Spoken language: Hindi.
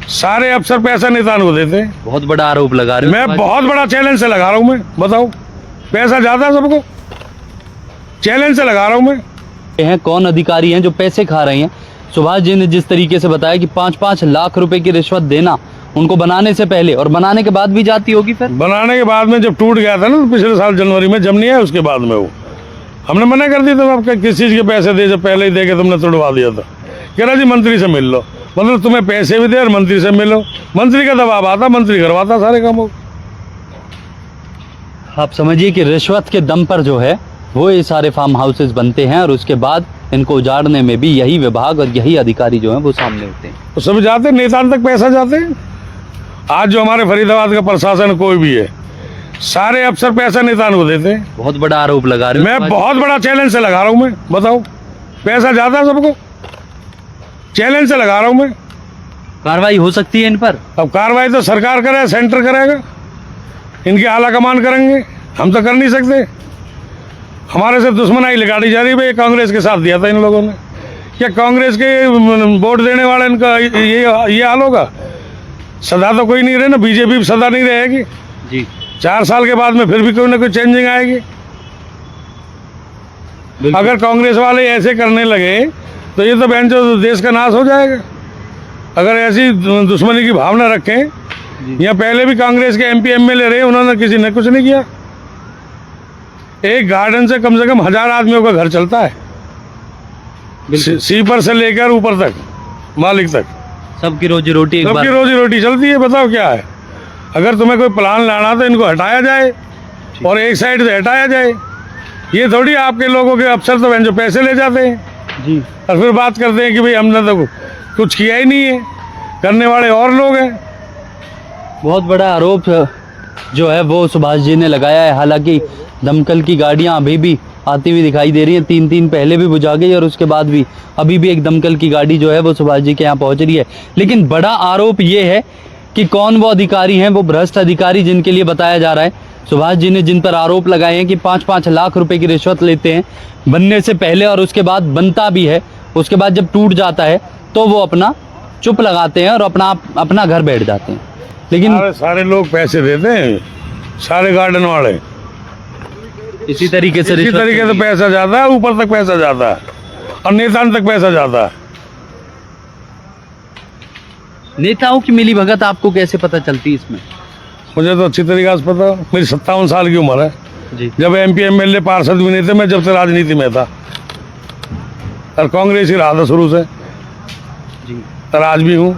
सारे अफसर पैसा नेता को देते हैं। बहुत बड़ा आरोप लगा रहे हो। मैं बहुत बड़ा चैलेंज से लगा रहा हूँ। मैं बताओ, पैसा ज्यादा है सबको, चैलेंज से लगा रहा हूँ मैं। हैं कौन अधिकारी हैं जो पैसे खा रहे हैं? सुभाष जी ने जिस तरीके से बताया कि 5-5 लाख रुपए की रिश्वत देना उनको बनाने से पहले और बनाने के बाद भी जाती होगी। फिर बनाने के बाद में जब टूट गया था ना, तो पिछले साल जनवरी में, जब नहीं आया उसके बाद में वो हमने मना कर दिया था। आपके किस चीज़ के पैसे दे, जब पहले ही दे के तुमने तोड़वा दिया था। कह रहा जी मंत्री से मिल लो, मतलब तुम्हें पैसे भी दे और मंत्री से मिलो। मंत्री का दबाव आता, मंत्री करवाता सारे कामों। आप समझिए कि रिश्वत के दम पर जो है वो ये सारे फार्म हाउसेस बनते हैं और उसके बाद इनको उजाड़ने में भी यही विभाग और यही अधिकारी जो हैं वो सामने होते हैं। तो सब जाते, नेता तक पैसा जाते हैं। आज जो हमारे फरीदाबाद का प्रशासन कोई भी है, सारे अफसर पैसा नेता को देते हैं। बहुत बड़ा आरोप लगा रहे हो। मैं बहुत बड़ा चैलेंज से लगा रहा हूँ। मैं बताओ, पैसा ज्यादा है सबको, चैलेंज से लगा रहा हूँ मैं। कार्रवाई हो सकती है इन पर? अब कार्रवाई तो सरकार करे, सेंटर करेगा, इनकी आला कमान करेंगे, हम तो कर नहीं सकते। हमारे से दुश्मनाई लगाड़ी जा रही है। कांग्रेस के साथ दिया था इन लोगों ने, क्या कांग्रेस के वोट देने वाले इनका ये हाल होगा? सदा तो कोई नहीं रहे ना, बीजेपी सदा नहीं रहेगी जी। 4 साल के बाद में फिर भी कोई ना कोई चेंजिंग आएगी। अगर कांग्रेस वाले ऐसे करने लगे तो ये तो बहन जो देश का नाश हो जाएगा। अगर ऐसी दुश्मनी की भावना रखें, या पहले भी कांग्रेस के एमपी एमएलए रहे, उन्होंने किसी ने कुछ नहीं किया। एक गार्डन से कम 1000 आदमियों का घर चलता है, सीपर से लेकर ऊपर तक, मालिक तक, सबकी रोजी रोटी चलती है। बताओ क्या है? अगर तुम्हें कोई प्लान लाना तो इनको हटाया जाए और एक साइड से हटाया जाए। ये थोड़ी आपके लोगों के अफसर तो जो पैसे ले जाते हैं जी, और फिर बात करते हैं कि भाई हमने तो कुछ किया ही नहीं है, करने वाले और लोग हैं। बहुत बड़ा आरोप जो है वो सुभाष जी ने लगाया है। हालांकि दमकल की गाड़ियां अभी भी आती हुई दिखाई दे रही हैं। 3 पहले भी बुझा गई और उसके बाद भी अभी भी एक दमकल की गाड़ी जो है वो सुभाष जी के यहाँ पहुंच रही है। लेकिन बड़ा आरोप ये है कि कौन वो अधिकारी हैं, वो भ्रष्ट अधिकारी जिनके लिए बताया जा रहा है। सुभाष जी ने जिन पर आरोप लगाए हैं कि 5-5 लाख रुपए की रिश्वत लेते हैं बनने से पहले और उसके बाद बनता भी है, उसके बाद जब टूट जाता है तो वो अपना चुप लगाते हैं और अपना घर बैठ जाते हैं। लेकिन सारे लोग पैसे देते हैं, सारे गार्डन वाले इसी तरीके से पैसा जाता है, ऊपर तक पैसा जाता है और नेता तक पैसा जाता है। नेताओं की मिलीभगत आपको कैसे पता चलती है इसमें? मुझे तो अच्छी तरीके से पता। मेरी 57 साल की उम्र है जी। जब एमपी एमएलए पार्षद भी नहीं थे, मैं जब से राजनीति में था और कांग्रेस ही रहा था शुरू से, जी। और आज भी हूँ।